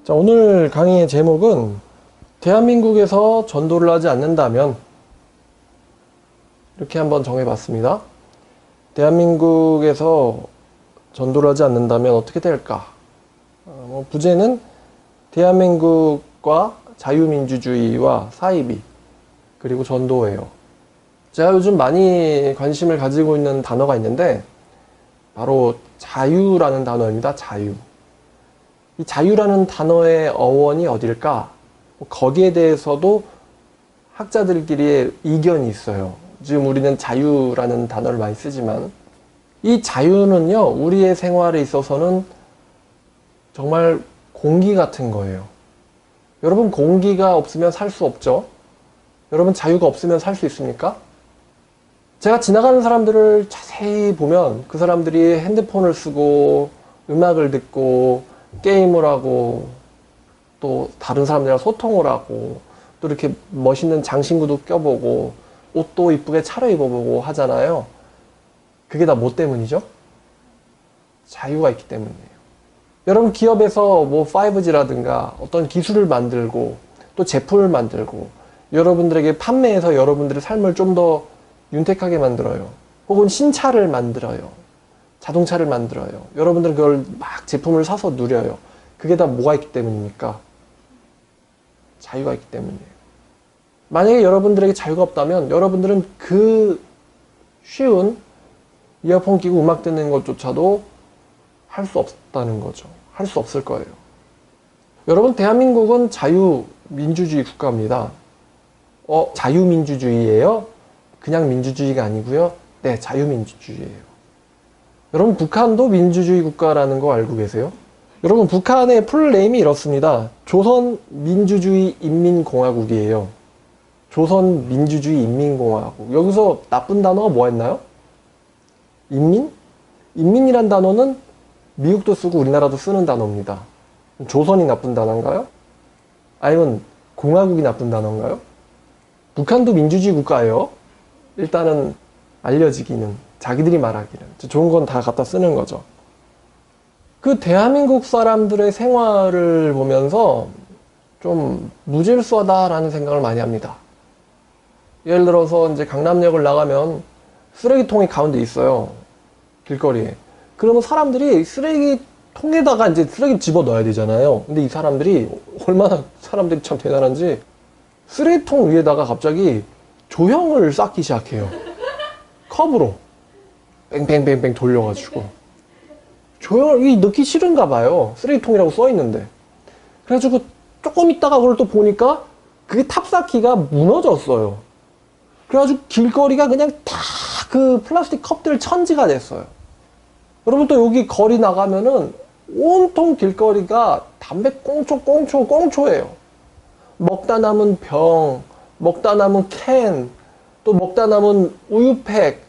자, 오늘 강의의 제목은 대한민국에서 전도를 하지 않는다면, 이렇게 한번 정해봤습니다. 대한민국에서 전도를 하지 않는다면 어떻게 될까? 부제는 대한민국과 자유민주주의와 사이비, 그리고 전도예요. 제가 요즘 많이 관심을 가지고 있는 단어가 있는데 바로 자유라는 단어입니다. 자유. 이 자유라는 단어의 어원이 어딜까? 거기에 대해서도 학자들끼리의 이견이 있어요. 지금 우리는 자유라는 단어를 많이 쓰지만 이 자유는요, 우리의 생활에 있어서는 정말 공기 같은 거예요. 여러분, 공기가 없으면 살 수 없죠? 여러분, 자유가 없으면 살 수 있습니까? 제가 지나가는 사람들을 자세히 보면 그 사람들이 핸드폰을 쓰고 음악을 듣고 게임을 하고 또 다른 사람들이랑 소통을 하고 또 이렇게 멋있는 장신구도 껴보고 옷도 이쁘게 차려입어보고 하잖아요. 그게 다 뭐 때문이죠? 자유가 있기 때문이에요. 여러분, 기업에서 뭐 5G라든가 어떤 기술을 만들고 또 제품을 만들고 여러분들에게 판매해서 여러분들의 삶을 좀 더 윤택하게 만들어요. 혹은 신차를 만들어요. 자동차를 만들어요. 여러분들은 그걸 막 제품을 사서 누려요. 그게 다 뭐가 있기 때문입니까? 자유가 있기 때문이에요. 만약에 여러분들에게 자유가 없다면 여러분들은 그 쉬운 이어폰 끼고 음악 듣는 것조차도 할 수 없다는 거죠. 할 수 없을 거예요. 여러분, 대한민국은 자유민주주의 국가입니다. 자유민주주의예요? 그냥 민주주의가 아니고요. 네, 자유민주주의예요. 여러분, 북한도 민주주의 국가라는 거 알고 계세요? 여러분, 북한의 풀네임이 이렇습니다. 조선민주주의 인민공화국이에요. 조선민주주의 인민공화국. 여기서 나쁜 단어가 뭐였나요? 인민? 인민이란 단어는 미국도 쓰고 우리나라도 쓰는 단어입니다. 조선이 나쁜 단어인가요? 아니면 공화국이 나쁜 단어인가요? 북한도 민주주의 국가예요. 일단은 알려지기는, 자기들이 말하기는. 좋은 건 다 갖다 쓰는 거죠. 그 대한민국 사람들의 생활을 보면서 좀 무질서하다라는 생각을 많이 합니다. 예를 들어서 이제 강남역을 나가면 쓰레기통이 가운데 있어요. 길거리에. 그러면 사람들이 쓰레기통에다가 이제 쓰레기 집어 넣어야 되잖아요. 근데 이 사람들이 얼마나 사람들이 참 대단한지 쓰레기통 위에다가 갑자기 조형을 쌓기 시작해요. 컵으로 뺑뺑뺑뺑 돌려가지고 조형을 넣기 싫은가 봐요. 쓰레기통이라고 써있는데. 그래가지고 조금 있다가 그걸 또 보니까 그게 탑쌓기가 무너졌어요. 그래가지고 길거리가 그냥 다 그 플라스틱 컵들 천지가 됐어요. 여러분, 또 여기 거리 나가면은 온통 길거리가 담배 꽁초예요. 먹다 남은 병, 먹다 남은 캔, 또 먹다 남은 우유팩,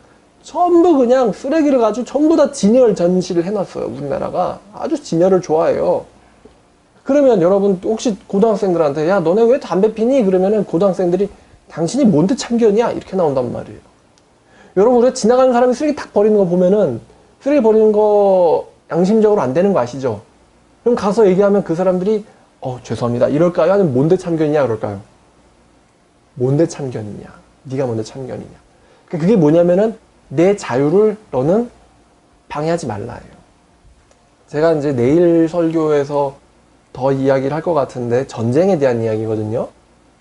전부 그냥 쓰레기를 가지고 전부 다 진열 전시를 해놨어요. 우리나라가 아주 진열을 좋아해요. 그러면 여러분, 혹시 고등학생들한테 야, 너네 왜 담배 피니? 그러면은 고등학생들이 당신이 뭔데 참견이야? 이렇게 나온단 말이에요. 여러분, 우리가 지나가는 사람이 쓰레기 탁 버리는 거 보면은 쓰레기 버리는 거 양심적으로 안 되는 거 아시죠? 그럼 가서 얘기하면 그 사람들이 죄송합니다 이럴까요? 아니면 뭔데 참견이냐 그럴까요? 뭔데 참견이냐? 네가 뭔데 참견이냐? 그게 뭐냐면은 내 자유를 너는 방해하지 말라예요. 제가 이제 내일 설교에서 더 이야기를 할 것 같은데 전쟁에 대한 이야기거든요.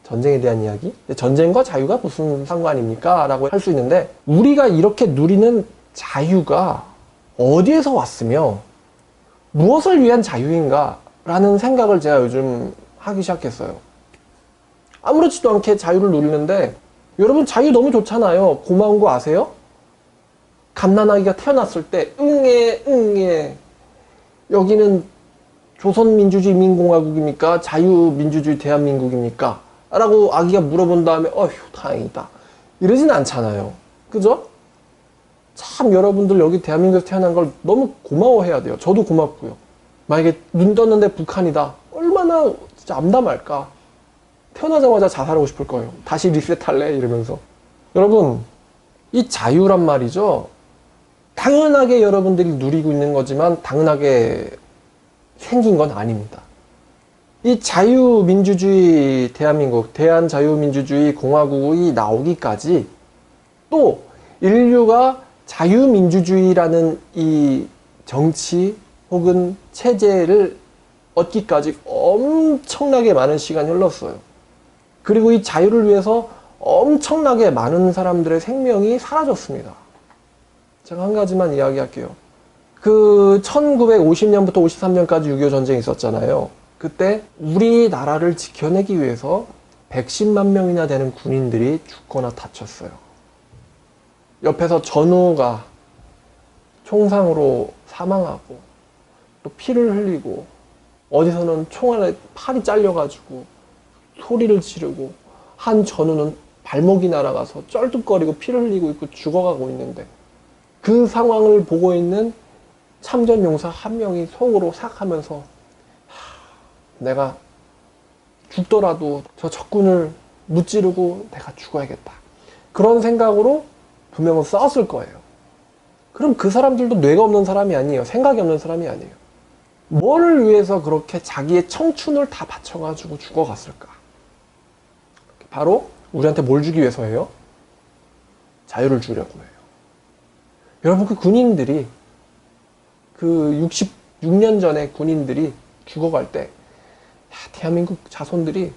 전쟁에 대한 이야기. 전쟁과 자유가 무슨 상관입니까? 라고 할 수 있는데 우리가 이렇게 누리는 자유가 어디에서 왔으며 무엇을 위한 자유인가? 라는 생각을 제가 요즘 하기 시작했어요. 아무렇지도 않게 자유를 누리는데 여러분, 자유 너무 좋잖아요. 고마운 거 아세요? 갓난아기가 태어났을 때 응애 여기는 조선민주주의 인민공화국입니까? 자유민주주의 대한민국입니까? 라고 아기가 물어본 다음에 어휴 다행이다 이러진 않잖아요. 그죠? 참 여러분들 여기 대한민국에서 태어난 걸 너무 고마워해야 돼요. 저도 고맙고요. 만약에 눈 떴는데 북한이다. 얼마나 진짜 암담할까. 태어나자마자 자살하고 싶을 거예요. 다시 리셋할래? 이러면서. 여러분, 이 자유란 말이죠. 당연하게 여러분들이 누리고 있는 거지만 당연하게 생긴 건 아닙니다. 이 자유민주주의 대한민국, 대한자유민주주의 공화국이 나오기까지 또 인류가 자유민주주의라는 이 정치 혹은 체제를 얻기까지 엄청나게 많은 시간이 흘렀어요. 그리고 이 자유를 위해서 엄청나게 많은 사람들의 생명이 사라졌습니다. 제가 한 가지만 이야기할게요. 그 1950년부터 53년까지 6.25 전쟁이 있었잖아요. 그때 우리나라를 지켜내기 위해서 110만 명이나 되는 군인들이 죽거나 다쳤어요. 옆에서 전우가 총상으로 사망하고 또 피를 흘리고 어디서는 총알에 팔이 잘려가지고 소리를 지르고 한 전우는 발목이 날아가서 쩔뚝거리고 피를 흘리고 있고 죽어가고 있는데 그 상황을 보고 있는 참전용사 한 명이 속으로 생각하면서 내가 죽더라도 저 적군을 무찌르고 내가 죽어야겠다. 그런 생각으로 분명히 싸웠을 거예요. 그럼 그 사람들도 뇌가 없는 사람이 아니에요. 생각이 없는 사람이 아니에요. 뭐를 위해서 그렇게 자기의 청춘을 다 바쳐가지고 죽어갔을까? 바로 우리한테 뭘 주기 위해서예요? 자유를 주려고 해요. 여러분, 그 군인들이 그 66년 전에 군인들이 죽어갈 때 대한민국 자손들이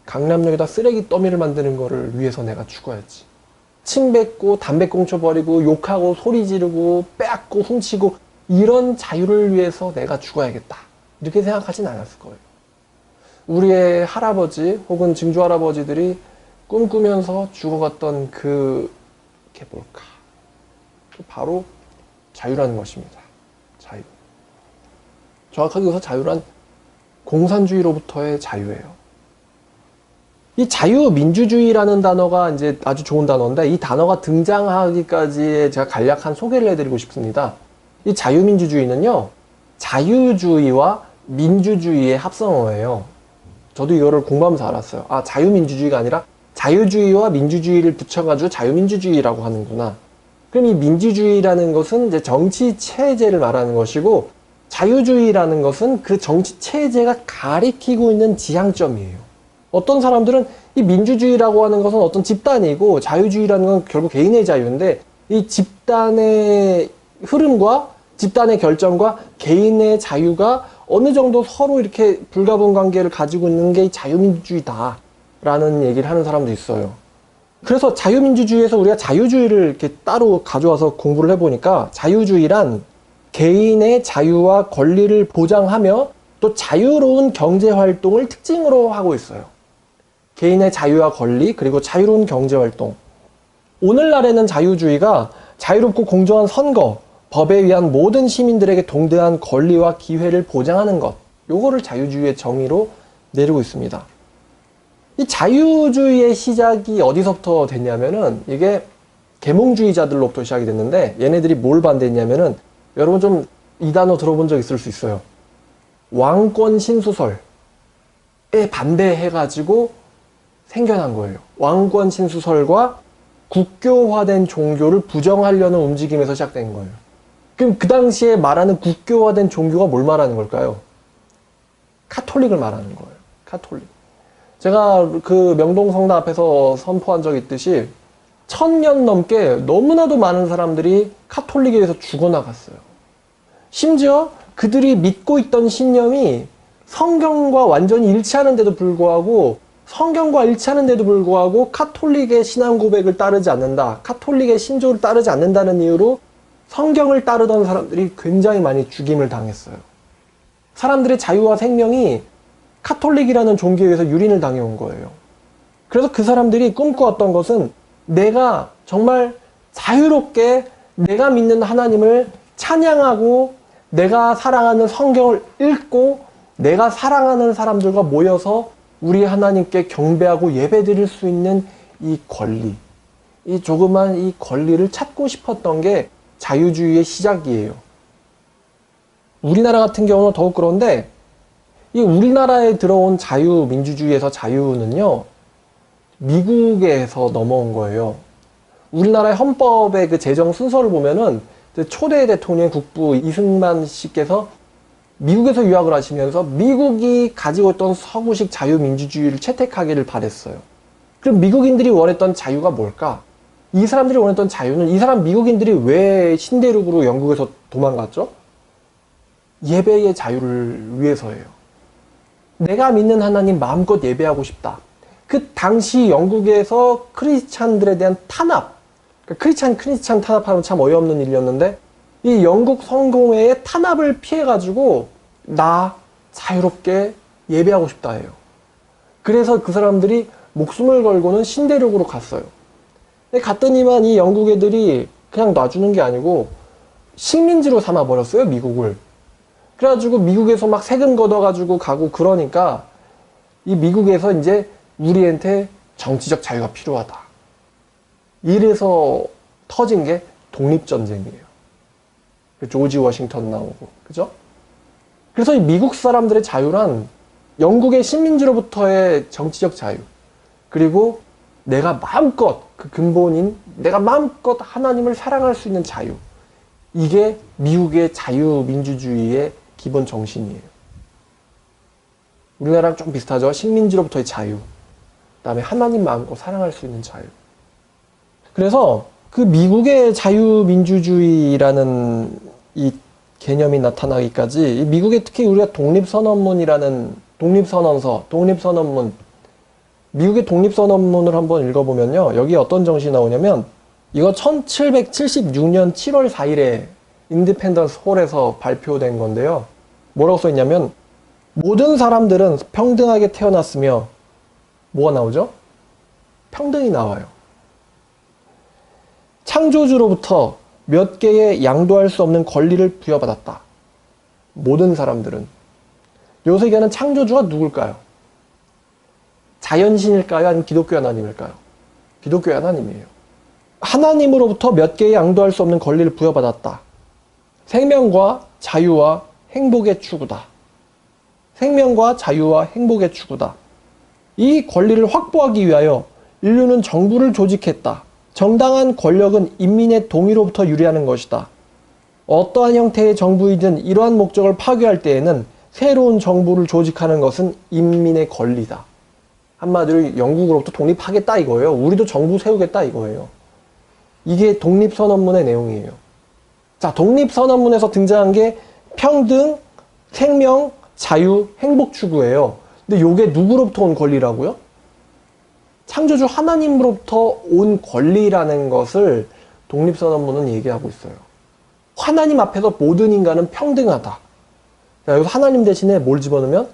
강남역에다 쓰레기 더미를 만드는 거를 위해서 내가 죽어야지. 침 뱉고 담배 꽁초 버리고 욕하고 소리 지르고 빼앗고 훔치고 이런 자유를 위해서 내가 죽어야겠다. 이렇게 생각하진 않았을 거예요. 우리의 할아버지 혹은 증조할아버지들이 꿈꾸면서 죽어갔던 그게 뭘까? 바로 자유라는 것입니다. 자유. 정확하게 여기서 자유란 공산주의로부터의 자유예요. 이 자유민주주의라는 단어가 이제 아주 좋은 단어인데 이 단어가 등장하기까지의 제가 간략한 소개를 해드리고 싶습니다. 이 자유민주주의는요, 자유주의와 민주주의의 합성어예요. 저도 이거를 공부하면서 알았어요. 아, 자유민주주의가 아니라 자유주의와 민주주의를 붙여가지고 자유민주주의라고 하는구나. 그럼 이 민주주의라는 것은 이제 정치 체제를 말하는 것이고 자유주의라는 것은 그 정치 체제가 가리키고 있는 지향점이에요. 어떤 사람들은 이 민주주의라고 하는 것은 어떤 집단이고 자유주의라는 건 결국 개인의 자유인데 이 집단의 흐름과 집단의 결정과 개인의 자유가 어느 정도 서로 이렇게 불가분 관계를 가지고 있는 게 자유민주주의다라는 얘기를 하는 사람도 있어요. 그래서 자유민주주의에서 우리가 자유주의를 이렇게 따로 가져와서 공부를 해보니까 자유주의란 개인의 자유와 권리를 보장하며 또 자유로운 경제활동을 특징으로 하고 있어요. 개인의 자유와 권리 그리고 자유로운 경제활동. 오늘날에는 자유주의가 자유롭고 공정한 선거, 법에 의한 모든 시민들에게 동등한 권리와 기회를 보장하는 것. 요거를 자유주의의 정의로 내리고 있습니다. 이 자유주의의 시작이 어디서부터 됐냐면은 이게 계몽주의자들로부터 시작이 됐는데 얘네들이 뭘 반대했냐면은 여러분 좀 이 단어 들어본 적 있을 수 있어요. 왕권 신수설에 반대해가지고 생겨난 거예요. 왕권 신수설과 국교화된 종교를 부정하려는 움직임에서 시작된 거예요. 그럼 그 당시에 말하는 국교화된 종교가 뭘 말하는 걸까요? 카톨릭을 말하는 거예요. 카톨릭. 제가 그 명동성당 앞에서 선포한 적이 있듯이 1000년 넘게 너무나도 많은 사람들이 카톨릭에 의해서 죽어나갔어요. 심지어 그들이 믿고 있던 신념이 성경과 완전히 일치하는데도 불구하고 성경과 일치하는데도 불구하고 카톨릭의 신앙 고백을 따르지 않는다. 카톨릭의 신조를 따르지 않는다는 이유로 성경을 따르던 사람들이 굉장히 많이 죽임을 당했어요. 사람들의 자유와 생명이 카톨릭이라는 종교에 의해서 유린을 당해온 거예요. 그래서 그 사람들이 꿈꿔왔던 것은 내가 정말 자유롭게 내가 믿는 하나님을 찬양하고 내가 사랑하는 성경을 읽고 내가 사랑하는 사람들과 모여서 우리 하나님께 경배하고 예배드릴 수 있는 이 권리, 이 조그만 이 권리를 찾고 싶었던 게 자유주의의 시작이에요. 우리나라 같은 경우는 더욱 그런데 이 우리나라에 들어온 자유민주주의에서 자유는요, 미국에서 넘어온 거예요. 우리나라의 헌법의 그 제정 순서를 보면은 초대 대통령 국부 이승만 씨께서 미국에서 유학을 하시면서 미국이 가지고 있던 서구식 자유민주주의를 채택하기를 바랬어요. 그럼 미국인들이 원했던 자유가 뭘까? 이 사람들이 원했던 자유는 이 사람 미국인들이 왜 신대륙으로 영국에서 도망갔죠? 예배의 자유를 위해서예요. 내가 믿는 하나님 마음껏 예배하고 싶다. 그 당시 영국에서 크리스찬들에 대한 탄압, 그러니까 크리스찬 탄압하면 참 어이없는 일이었는데 이 영국 성공회의 탄압을 피해가지고 나 자유롭게 예배하고 싶다 해요. 그래서 그 사람들이 목숨을 걸고는 신대륙으로 갔어요. 근데 갔더니만 이 영국 애들이 그냥 놔주는 게 아니고 식민지로 삼아버렸어요, 미국을. 그래가지고 미국에서 막 세금 걷어가지고 가고 그러니까 이 미국에서 이제 우리한테 정치적 자유가 필요하다. 이래서 터진 게 독립전쟁이에요. 조지 워싱턴 나오고, 그죠? 그래서 이 미국 사람들의 자유란 영국의 식민지로부터의 정치적 자유, 그리고 내가 마음껏 그 근본인 내가 마음껏 하나님을 사랑할 수 있는 자유, 이게 미국의 자유민주주의의 기본 정신이에요. 우리나라랑 좀 비슷하죠? 식민지로부터의 자유, 그 다음에 하나님 마음껏 사랑할 수 있는 자유. 그래서 그 미국의 자유민주주의라는 이 개념이 나타나기까지 미국의 특히 우리가 독립선언문이라는 독립선언서, 독립선언문, 미국의 독립선언문을 한번 읽어보면요. 여기 어떤 정신이 나오냐면 이거 1776년 7월 4일에 인디펜던스 홀에서 발표된 건데요. 뭐라고 써있냐면 모든 사람들은 평등하게 태어났으며 뭐가 나오죠? 평등이 나와요. 창조주로부터 몇 개의 양도할 수 없는 권리를 부여받았다. 모든 사람들은. 여기서 얘기하는 창조주가 누굴까요? 자연신일까요? 아니면 기독교 하나님일까요? 기독교 하나님이에요. 하나님으로부터 몇 개의 양도할 수 없는 권리를 부여받았다. 생명과 자유와 행복의 추구다. 생명과 자유와 행복의 추구다. 이 권리를 확보하기 위하여 인류는 정부를 조직했다. 정당한 권력은 인민의 동의로부터 유래하는 것이다. 어떠한 형태의 정부이든 이러한 목적을 파괴할 때에는 새로운 정부를 조직하는 것은 인민의 권리다. 한마디로 영국으로부터 독립하겠다 이거예요. 우리도 정부 세우겠다 이거예요. 이게 독립선언문의 내용이에요. 자, 독립선언문에서 등장한 게 평등, 생명, 자유, 행복 추구예요. 근데 이게 누구로부터 온 권리라고요? 창조주 하나님으로부터 온 권리라는 것을 독립선언문은 얘기하고 있어요. 하나님 앞에서 모든 인간은 평등하다. 자, 여기서 하나님 대신에 뭘 집어넣으면?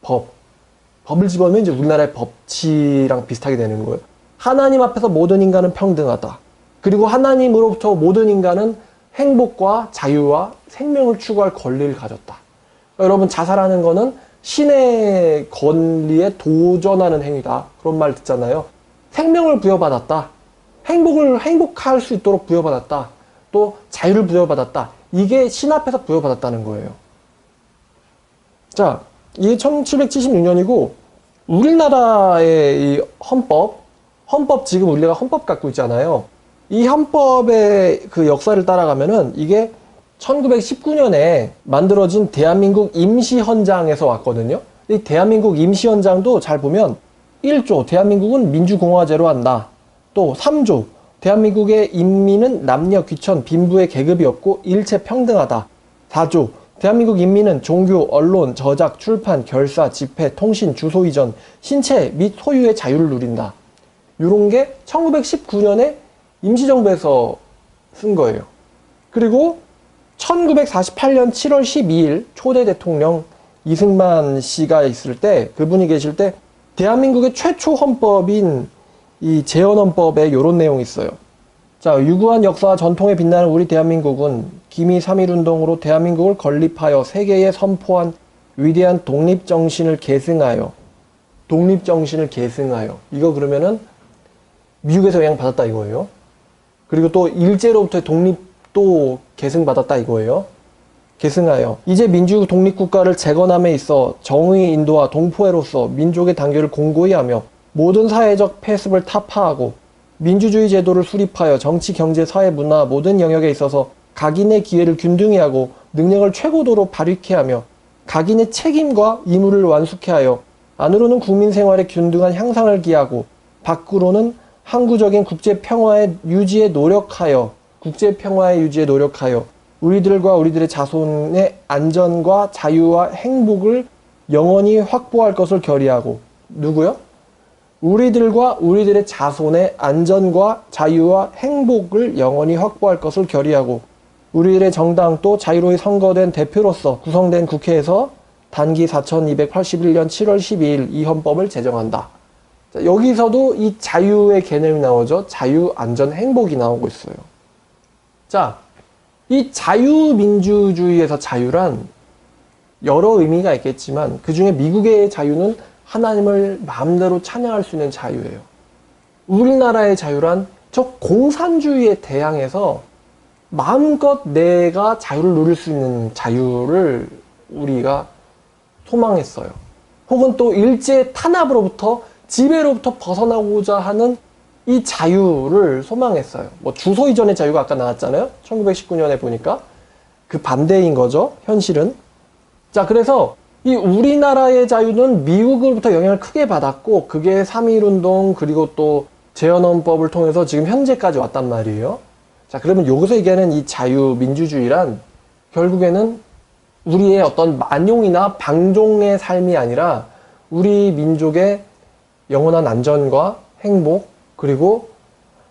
법을 집어넣으면 이제 우리나라의 법치랑 비슷하게 되는 거예요. 하나님 앞에서 모든 인간은 평등하다. 그리고 하나님으로부터 모든 인간은 행복과 자유와 생명을 추구할 권리를 가졌다. 여러분, 자살하는 거는 신의 권리에 도전하는 행위다. 그런 말 듣잖아요. 생명을 부여받았다. 행복할 수 있도록 부여받았다. 또 자유를 부여받았다. 이게 신 앞에서 부여받았다는 거예요. 자, 이게 1776년이고 우리나라의 이 헌법 지금 우리가 헌법 갖고 있잖아요. 이 헌법의 그 역사를 따라가면은 이게 1919년에 만들어진 대한민국 임시헌장에서 왔거든요. 이 대한민국 임시헌장도 잘 보면 1조 대한민국은 민주공화제로 한다. 또 3조 대한민국의 인민은 남녀 귀천 빈부의 계급이 없고 일체 평등하다. 4조 대한민국 인민은 종교, 언론, 저작, 출판, 결사, 집회, 통신, 주소 이전, 신체 및 소유의 자유를 누린다. 이런 게 1919년에 임시정부에서 쓴 거예요. 그리고 1948년 7월 12일 초대 대통령 이승만 씨가 있을 때, 그분이 계실 때 대한민국의 최초 헌법인 이 재헌헌법에 이런 내용이 있어요. 자, 유구한 역사와 전통에 빛나는 우리 대한민국은 기미 3.1운동으로 대한민국을 건립하여 세계에 선포한 위대한 독립정신을 계승하여 이거 그러면은 미국에서 영향받았다 이거예요. 그리고 또 일제로부터의 독립도 계승받았다 이거예요. 계승하여 이제 민주 독립국가를 재건함에 있어 정의의 인도와 동포애로서 민족의 단결을 공고히 하며 모든 사회적 폐습을 타파하고 민주주의 제도를 수립하여 정치, 경제, 사회, 문화 모든 영역에 있어서 각인의 기회를 균등히 하고 능력을 최고도로 발휘케 하며 각인의 책임과 의무를 완수케 하여 안으로는 국민 생활의 균등한 향상을 기하고 밖으로는 항구적인 국제 평화의 유지에 노력하여 우리들과 우리들의 자손의 안전과 자유와 행복을 영원히 확보할 것을 결의하고 누구요? 우리들과 우리들의 자손의 안전과 자유와 행복을 영원히 확보할 것을 결의하고 우리들의 정당 또 자유로이 선거된 대표로서 구성된 국회에서 단기 4281년 7월 12일 이 헌법을 제정한다. 자, 여기서도 이 자유의 개념이 나오죠. 자유, 안전, 행복이 나오고 있어요. 자, 이 자유민주주의에서 자유란 여러 의미가 있겠지만 그 중에 미국의 자유는 하나님을 마음대로 찬양할 수 있는 자유예요. 우리나라의 자유란 저 공산주의에 대항해서 마음껏 내가 자유를 누릴 수 있는 자유를 우리가 소망했어요. 혹은 또 일제의 탄압으로부터 지배로부터 벗어나고자 하는 이 자유를 소망했어요. 뭐 주소 이전의 자유가 아까 나왔잖아요. 1919년에 보니까 그 반대인 거죠. 현실은. 자, 그래서 이 우리나라의 자유는 미국으로부터 영향을 크게 받았고 그게 3.1운동 그리고 또 재헌헌법을 통해서 지금 현재까지 왔단 말이에요. 자, 그러면 여기서 얘기하는 이 자유민주주의란 결국에는 우리의 어떤 만용이나 방종의 삶이 아니라 우리 민족의 영원한 안전과 행복 그리고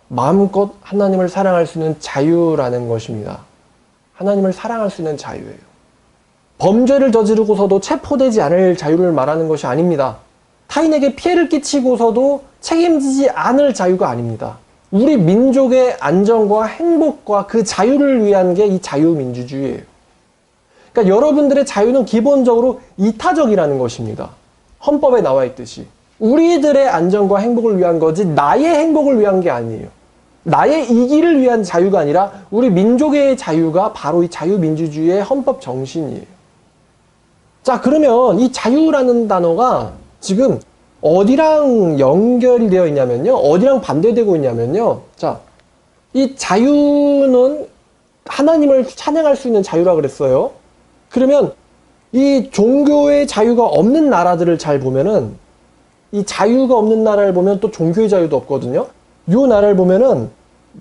마음껏 하나님을 사랑할 수 있는 자유라는 것입니다. 하나님을 사랑할 수 있는 자유예요. 범죄를 저지르고서도 체포되지 않을 자유를 말하는 것이 아닙니다. 타인에게 피해를 끼치고서도 책임지지 않을 자유가 아닙니다. 우리 민족의 안전과 행복과 그 자유를 위한 게 이 자유민주주의예요. 그러니까 여러분들의 자유는 기본적으로 이타적이라는 것입니다. 헌법에 나와 있듯이. 우리들의 안전과 행복을 위한 거지 나의 행복을 위한 게 아니에요. 나의 이기를 위한 자유가 아니라 우리 민족의 자유가 바로 이 자유민주주의의 헌법 정신이에요. 자, 그러면 이 자유라는 단어가 지금 어디랑 연결이 되어 있냐면요. 어디랑 반대되고 있냐면요. 자, 이 자유는 하나님을 찬양할 수 있는 자유라 그랬어요. 그러면 이 종교의 자유가 없는 나라들을 잘 보면은 이 자유가 없는 나라를 보면 또 종교의 자유도 없거든요. 요 나라를 보면은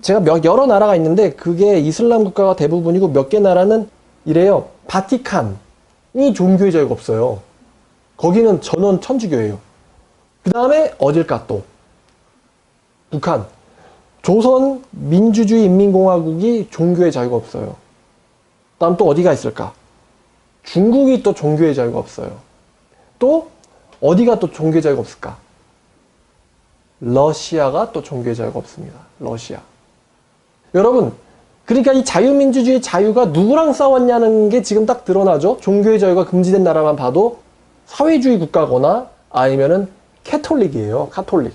제가 여러 나라가 있는데 그게 이슬람 국가가 대부분이고 몇 개 나라는 이래요. 바티칸이 종교의 자유가 없어요. 거기는 전원 천주교예요. 그 다음에 어딜까 또? 북한. 조선 민주주의 인민공화국이 종교의 자유가 없어요. 다음 또 어디가 있을까? 중국이 또 종교의 자유가 없어요. 또 어디가 또 종교의 자유가 없을까? 러시아가 또 종교의 자유가 없습니다. 러시아. 여러분, 그러니까 이 자유민주주의 자유가 누구랑 싸웠냐는 게 지금 딱 드러나죠? 종교의 자유가 금지된 나라만 봐도 사회주의 국가거나 아니면은 캐톨릭이에요. 카톨릭.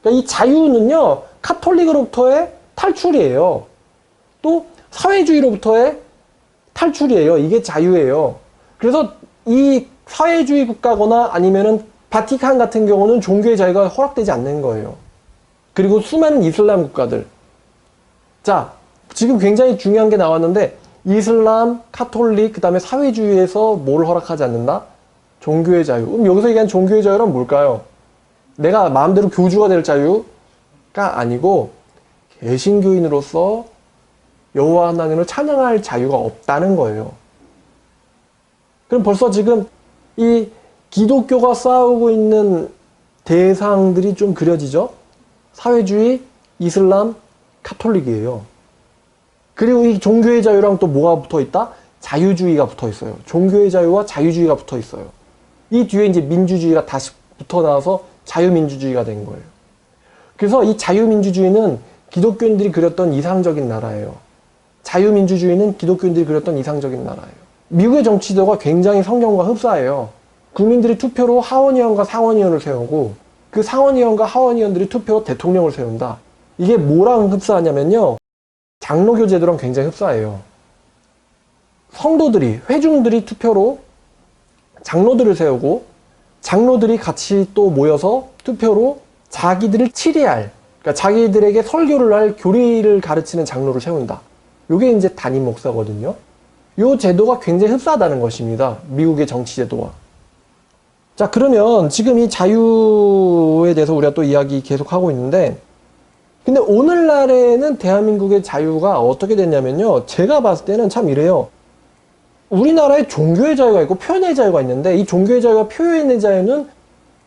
그러니까 이 자유는요, 카톨릭으로부터의 탈출이에요. 또 사회주의로부터의 탈출이에요. 이게 자유예요. 그래서 이 사회주의 국가거나 아니면은 바티칸 같은 경우는 종교의 자유가 허락되지 않는 거예요. 그리고 수많은 이슬람 국가들. 자, 지금 굉장히 중요한 게 나왔는데 이슬람, 카톨릭, 그 다음에 사회주의에서 뭘 허락하지 않는다? 종교의 자유. 그럼 여기서 얘기한 종교의 자유란 뭘까요? 내가 마음대로 교주가 될 자유가 아니고 개신교인으로서 여호와 하나님을 찬양할 자유가 없다는 거예요. 그럼 벌써 지금 이 기독교가 싸우고 있는 대상들이 좀 그려지죠? 사회주의, 이슬람, 카톨릭이에요. 그리고 이 종교의 자유랑 또 뭐가 붙어 있다? 자유주의가 붙어 있어요. 종교의 자유와 자유주의가 붙어 있어요. 이 뒤에 이제 민주주의가 다시 붙어 나와서 자유민주주의가 된 거예요. 그래서 이 자유민주주의는 기독교인들이 그렸던 이상적인 나라예요. 자유민주주의는 기독교인들이 그렸던 이상적인 나라예요. 미국의 정치제도가 굉장히 성경과 흡사해요. 국민들이 투표로 하원의원과 상원의원을 세우고 그 상원의원과 하원의원들이 투표로 대통령을 세운다. 이게 뭐랑 흡사하냐면요. 장로교 제도랑 굉장히 흡사해요. 성도들이, 회중들이 투표로 장로들을 세우고 장로들이 같이 또 모여서 투표로 자기들을 치리할, 그러니까 자기들에게 설교를 할 교리를 가르치는 장로를 세운다. 요게 이제 담임 목사거든요. 요 제도가 굉장히 흡사하다는 것입니다. 미국의 정치 제도와. 자, 그러면 지금 이 자유에 대해서 우리가 또 이야기 계속 하고 있는데, 근데 오늘날에는 대한민국의 자유가 어떻게 됐냐면요. 제가 봤을 때는 참 이래요. 우리나라에 종교의 자유가 있고 표현의 자유가 있는데, 이 종교의 자유와 표현의 자유는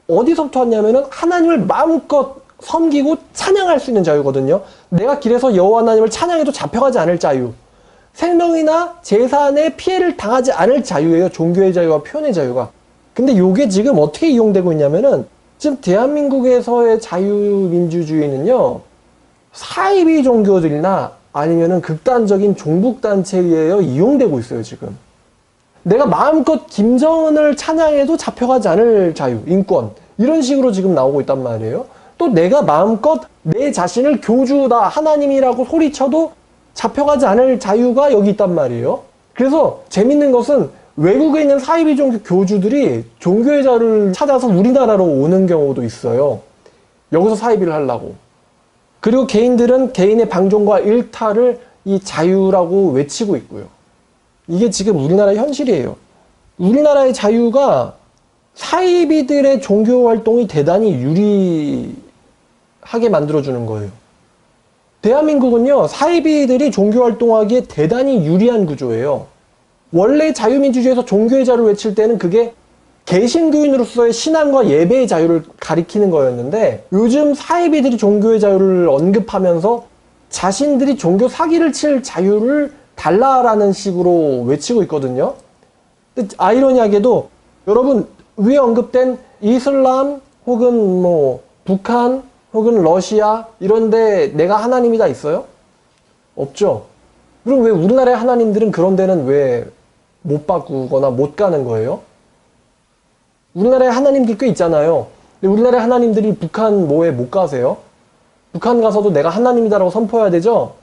어디서부터 왔냐면은 하나님을 마음껏 섬기고 찬양할 수 있는 자유거든요. 내가 길에서 여호와 하나님을 찬양해도 잡혀가지 않을 자유. 생명이나 재산에 피해를 당하지 않을 자유예요. 종교의 자유와 표현의 자유가. 근데 요게 지금 어떻게 이용되고 있냐면은 지금 대한민국에서의 자유민주주의는요. 사이비 종교들이나 아니면은 극단적인 종북단체에 의해 이용되고 있어요, 지금. 내가 마음껏 김정은을 찬양해도 잡혀가지 않을 자유, 인권. 이런 식으로 지금 나오고 있단 말이에요. 또 내가 마음껏 내 자신을 교주다, 하나님이라고 소리쳐도 잡혀가지 않을 자유가 여기 있단 말이에요. 그래서 재밌는 것은 외국에 있는 사이비 종교 교주들이 종교의 자유를 찾아서 우리나라로 오는 경우도 있어요. 여기서 사이비를 하려고. 그리고 개인들은 개인의 방종과 일탈을 이 자유라고 외치고 있고요. 이게 지금 우리나라의 현실이에요. 우리나라의 자유가 사이비들의 종교 활동이 대단히 유리하게 만들어주는 거예요. 대한민국은요, 사이비들이 종교 활동하기에 대단히 유리한 구조예요. 원래 자유민주주의에서 종교의 자유를 외칠 때는 그게 개신교인으로서의 신앙과 예배의 자유를 가리키는 거였는데, 요즘 사이비들이 종교의 자유를 언급하면서 자신들이 종교 사기를 칠 자유를 달라라는 식으로 외치고 있거든요. 근데 아이러니하게도 여러분 위에 언급된 이슬람 혹은 뭐 북한 혹은 러시아 이런데 내가 하나님이다 있어요? 없죠. 그럼 왜 우리나라의 하나님들은 그런 데는 왜 못 바꾸거나 못 가는 거예요? 우리나라에 하나님들 꽤 있잖아요. 근데 우리나라의 하나님들이 북한 뭐에 못 가세요? 북한 가서도 내가 하나님이다라고 선포해야 되죠?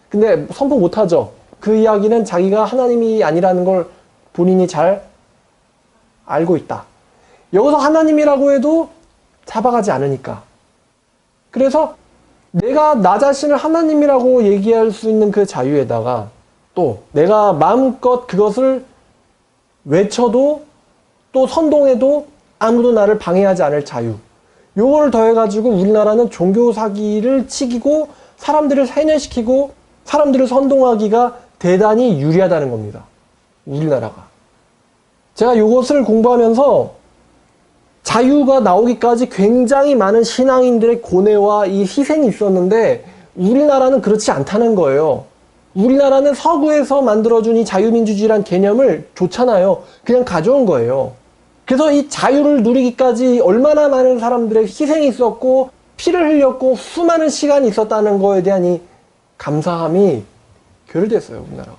근데 선포 못 하죠. 그 이야기는 자기가 하나님이 아니라는 걸 본인이 잘 알고 있다. 여기서 하나님이라고 해도 잡아가지 않으니까. 그래서 내가 나 자신을 하나님이라고 얘기할 수 있는 그 자유에다가 또 내가 마음껏 그것을 외쳐도 또 선동해도 아무도 나를 방해하지 않을 자유. 요걸 더해가지고 우리나라는 종교 사기를 치기고 사람들을 세뇌시키고 사람들을 선동하기가 대단히 유리하다는 겁니다. 우리나라가. 제가 요것을 공부하면서 자유가 나오기까지 굉장히 많은 신앙인들의 고뇌와 이 희생이 있었는데 우리나라는 그렇지 않다는 거예요. 우리나라는 서구에서 만들어준 이 자유민주주의란 개념을 좋잖아요. 그냥 가져온 거예요. 그래서 이 자유를 누리기까지 얼마나 많은 사람들의 희생이 있었고 피를 흘렸고 수많은 시간이 있었다는 거에 대한 이 감사함이 결여됐어요, 우리나라가.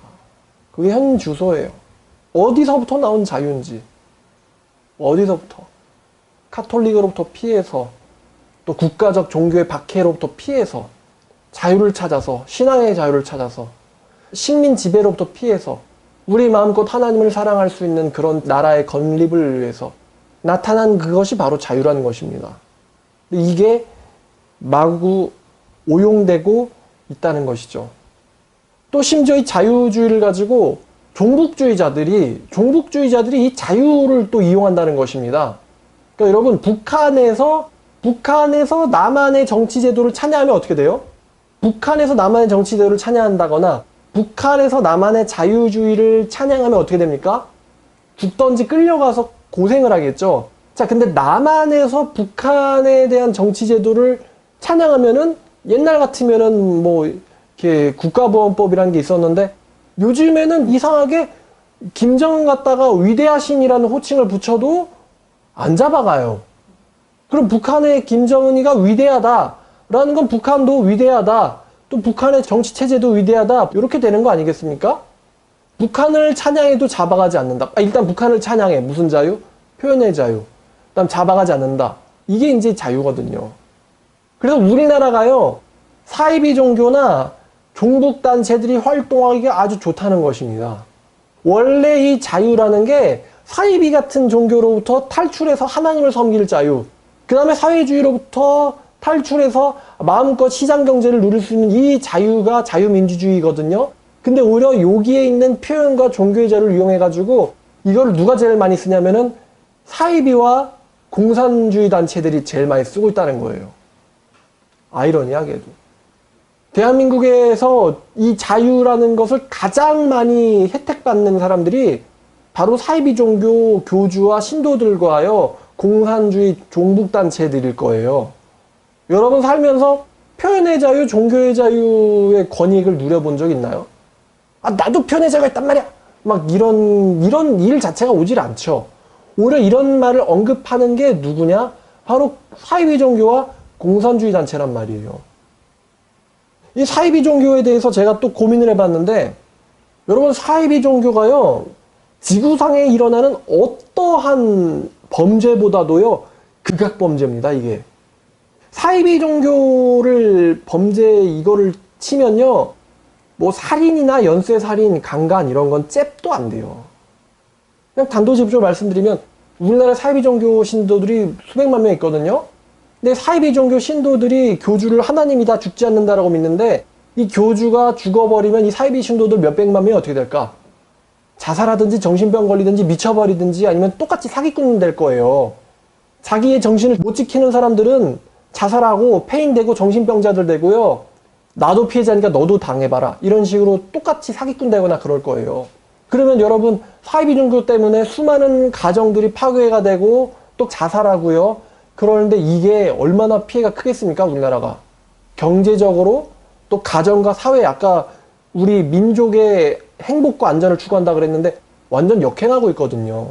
그게 현 주소예요. 어디서부터 나온 자유인지. 어디서부터. 카톨릭으로부터 피해서 또 국가적 종교의 박해로부터 피해서 자유를 찾아서 신앙의 자유를 찾아서 식민 지배로부터 피해서 우리 마음껏 하나님을 사랑할 수 있는 그런 나라의 건립을 위해서 나타난 그것이 바로 자유라는 것입니다. 이게 마구 오용되고 있다는 것이죠. 또 심지어 이 자유주의를 가지고 종북주의자들이 이 자유를 또 이용한다는 것입니다. 그러니까 여러분 북한에서 남한의 정치제도를 찬양하면 어떻게 돼요? 북한에서 남한의 정치제도를 찬양한다거나 북한에서 남한의 자유주의를 찬양하면 어떻게 됩니까? 죽던지 끌려가서 고생을 하겠죠. 자, 근데 남한에서 북한에 대한 정치제도를 찬양하면은 옛날 같으면은 뭐 이렇게 국가보안법이라는 게 있었는데 요즘에는 이상하게 김정은 갖다가 위대하신이라는 호칭을 붙여도 안 잡아가요. 그럼 북한의 김정은이가 위대하다라는 건 북한도 위대하다. 또 북한의 정치체제도 위대하다. 이렇게 되는 거 아니겠습니까? 북한을 찬양해도 잡아가지 않는다. 일단 북한을 찬양해. 무슨 자유? 표현의 자유. 그다음 잡아가지 않는다. 이게 이제 자유거든요. 그래서 우리나라가요. 사이비 종교나 종북단체들이 활동하기가 아주 좋다는 것입니다. 원래 이 자유라는 게 사이비 같은 종교로부터 탈출해서 하나님을 섬길 자유, 그 다음에 사회주의로부터 탈출해서 마음껏 시장경제를 누릴 수 있는 이 자유가 자유민주주의거든요. 근데 오히려 여기에 있는 표현과 종교의 자유를 이용해가지고 이거를 누가 제일 많이 쓰냐면은 사이비와 공산주의 단체들이 제일 많이 쓰고 있다는 거예요. 아이러니하게도. 대한민국에서 이 자유라는 것을 가장 많이 혜택받는 사람들이 바로 사이비 종교 교주와 신도들과 하여 공산주의 종북단체들일 거예요. 여러분 살면서 표현의 자유, 종교의 자유의 권익을 누려본 적 있나요? 아, 나도 표현의 자유가 있단 말이야! 막 이런 일 자체가 오질 않죠. 오히려 이런 말을 언급하는 게 누구냐? 바로 사이비 종교와 공산주의 단체란 말이에요. 이 사이비 종교에 대해서 제가 또 고민을 해봤는데, 여러분 사이비 종교가요, 지구상에 일어나는 어떠한 범죄보다도요, 극악범죄입니다, 이게. 사이비 종교를 범죄 이거를 치면요, 뭐 살인이나 연쇄살인, 강간 이런 건 잽도 안 돼요. 그냥 단도직입적으로 말씀드리면 우리나라 사이비 종교 신도들이 수백만 명 있거든요. 근데 사이비 종교 신도들이 교주를 하나님이 다 죽지 않는다라고 믿는데 이 교주가 죽어버리면 이 사이비 신도들 몇백만 명이 어떻게 될까? 자살하든지 정신병 걸리든지 미쳐버리든지 아니면 똑같이 사기꾼 될 거예요. 자기의 정신을 못 지키는 사람들은 자살하고 폐인되고 정신병자들 되고요. 나도 피해자니까 너도 당해봐라. 이런 식으로 똑같이 사기꾼 되거나 그럴 거예요. 그러면 여러분 사이비 종교 때문에 수많은 가정들이 파괴가 되고 또 자살하고요. 그러는데 이게 얼마나 피해가 크겠습니까? 우리나라가. 경제적으로 또 가정과 사회, 아까 우리 민족의 행복과 안전을 추구한다 그랬는데 완전 역행하고 있거든요.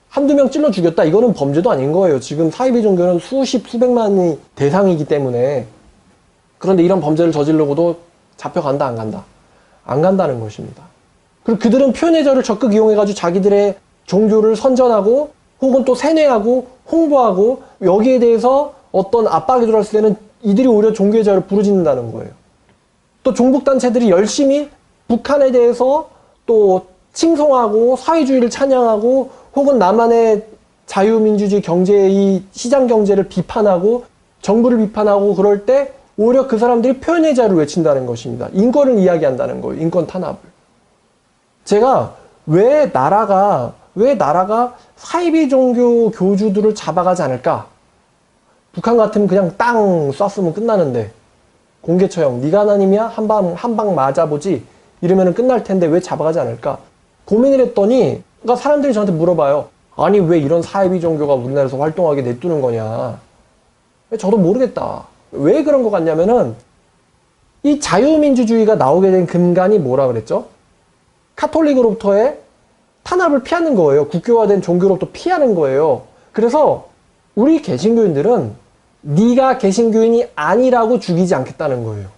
한두 명 찔러 죽였다. 이거는 범죄도 아닌 거예요. 지금 사이비 종교는 수십, 수백만이 대상이기 때문에. 그런데 이런 범죄를 저지르고도 잡혀간다, 안 간다? 안 간다는 것입니다. 그리고 그들은 표현의 자유를 적극 이용해가지고 자기들의 종교를 선전하고 혹은 또 세뇌하고 홍보하고 여기에 대해서 어떤 압박이 들어왔을 때는 이들이 오히려 종교의 자유를 부르짖는다는 거예요. 또 종북단체들이 열심히 북한에 대해서 또 칭송하고 사회주의를 찬양하고 혹은 남한의 자유민주주의 경제의 시장 경제를 비판하고 정부를 비판하고 그럴 때 오히려 그 사람들이 표현의 자유를 외친다는 것입니다. 인권을 이야기한다는 거예요. 인권 탄압을. 제가 왜 나라가 사이비 종교 교주들을 잡아가지 않을까? 북한 같으면 그냥 땅 쐈으면 끝나는데 공개 처형, 네가 하나님이야? 한 방 맞아보지? 이러면 끝날 텐데 왜 잡아가지 않을까? 고민을 했더니 그러니까 사람들이 저한테 물어봐요. 아니 왜 이런 사이비 종교가 우리나라에서 활동하게 냅두는 거냐? 저도 모르겠다. 왜 그런 것 같냐면은 이 자유민주주의가 나오게 된 근간이 뭐라 그랬죠? 카톨릭으로부터의 탄압을 피하는 거예요. 국교화된 종교로부터 피하는 거예요. 그래서 우리 개신교인들은 네가 개신교인이 아니라고 죽이지 않겠다는 거예요.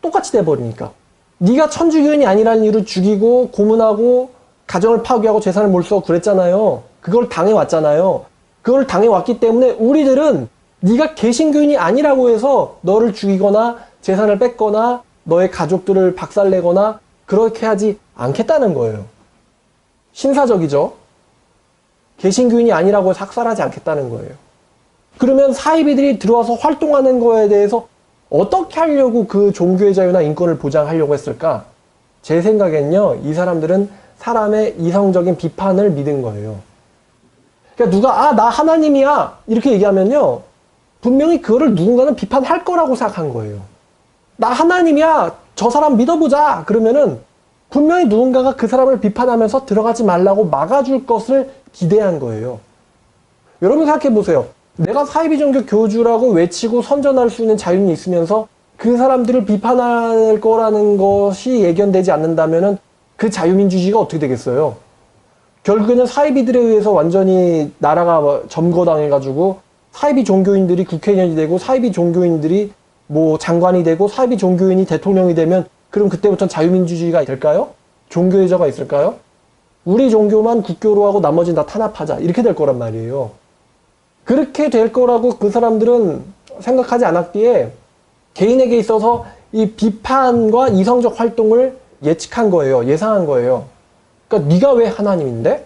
똑같이 돼버리니까. 네가 천주교인이 아니라는 이유로 죽이고 고문하고 가정을 파괴하고 재산을 몰수하고 그랬잖아요. 그걸 당해왔잖아요. 그걸 당해왔기 때문에 우리들은 네가 개신교인이 아니라고 해서 너를 죽이거나 재산을 뺏거나 너의 가족들을 박살내거나 그렇게 하지 않겠다는 거예요. 신사적이죠? 개신교인이 아니라고 해서 학살하지 않겠다는 거예요. 그러면 사이비들이 들어와서 활동하는 거에 대해서 어떻게 하려고 그 종교의 자유나 인권을 보장하려고 했을까? 제 생각엔요, 이 사람들은 사람의 이성적인 비판을 믿은 거예요. 그러니까 누가, 나 하나님이야! 이렇게 얘기하면요, 분명히 그거를 누군가는 비판할 거라고 생각한 거예요. 나 하나님이야! 저 사람 믿어보자! 그러면은 분명히 누군가가 그 사람을 비판하면서 들어가지 말라고 막아줄 것을 기대한 거예요. 여러분 생각해보세요. 내가 사이비 종교 교주라고 외치고 선전할 수 있는 자유는 있으면서 그 사람들을 비판할 거라는 것이 예견되지 않는다면은 그 자유민주주의가 어떻게 되겠어요? 결국에는 사이비들에 의해서 완전히 나라가 점거당해가지고 사이비 종교인들이 국회의원이 되고 사이비 종교인들이 뭐 장관이 되고 사이비 종교인이 대통령이 되면 그럼 그때부터는 자유민주주의가 될까요? 종교의 자가 있을까요? 우리 종교만 국교로 하고 나머지는 다 탄압하자. 이렇게 될 거란 말이에요. 그렇게 될 거라고 그 사람들은 생각하지 않았기에 개인에게 있어서 이 비판과 이성적 활동을 예측한 거예요. 예상한 거예요. 그러니까 네가 왜 하나님인데?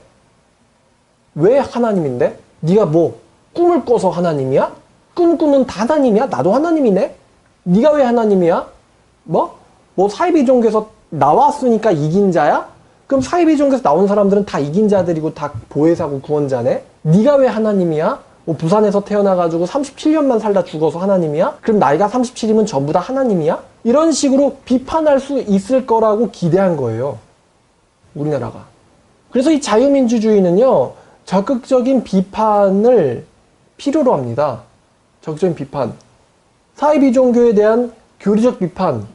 왜 하나님인데? 네가 뭐 꿈을 꿔서 하나님이야? 꿈 꾸면 다 하나님이야? 나도 하나님이네? 네가 왜 하나님이야? 뭐 사이비 종교에서 나왔으니까 이긴 자야? 그럼 사이비 종교에서 나온 사람들은 다 이긴 자들이고 다 보혜사고 구원자네? 네가 왜 하나님이야? 뭐 부산에서 태어나가지고 37년만 살다 죽어서 하나님이야? 그럼 나이가 37이면 전부 다 하나님이야? 이런 식으로 비판할 수 있을 거라고 기대한 거예요. 우리나라가. 그래서 이 자유민주주의는요, 적극적인 비판을 필요로 합니다. 적극적인 비판. 사이비 종교에 대한 교리적 비판,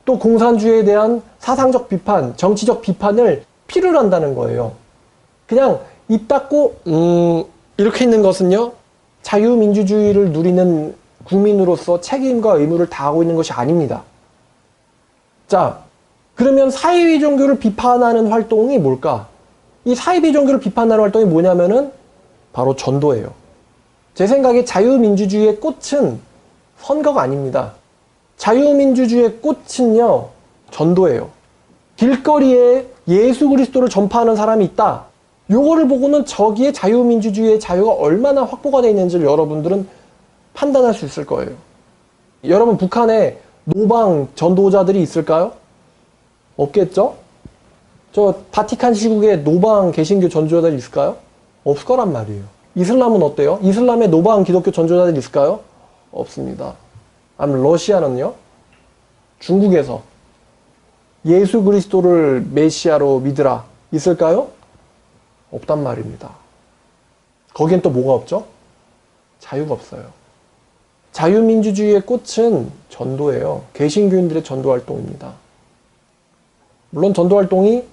또 공산주의에 대한 사상적 비판, 정치적 비판을 필요로 한다는 거예요. 그냥 입 닫고 이렇게 있는 것은요, 자유민주주의를 누리는 국민으로서 책임과 의무를 다하고 있는 것이 아닙니다. 자, 그러면 사이비 종교를 비판하는 활동이 뭘까? 이 사이비 종교를 비판하는 활동이 뭐냐면은 바로 전도예요. 제 생각에 자유민주주의의 꽃은 선거가 아닙니다. 자유민주주의의 꽃은요, 전도예요. 길거리에 예수 그리스도를 전파하는 사람이 있다. 요거를 보고는 저기에 자유민주주의의 자유가 얼마나 확보가 되어 있는지를 여러분들은 판단할 수 있을 거예요. 여러분, 북한에 노방 전도자들이 있을까요? 없겠죠? 저 바티칸 시국에 노방 개신교 전도자들이 있을까요? 없을 거란 말이에요. 이슬람은 어때요? 이슬람에 노방 기독교 전도자들이 있을까요? 없습니다. 러시아는요? 중국에서 예수 그리스도를 메시아로 믿으라 있을까요? 없단 말입니다. 거기엔 또 뭐가 없죠? 자유가 없어요. 자유민주주의의 꽃은 전도예요. 개신교인들의 전도활동입니다. 물론 전도활동이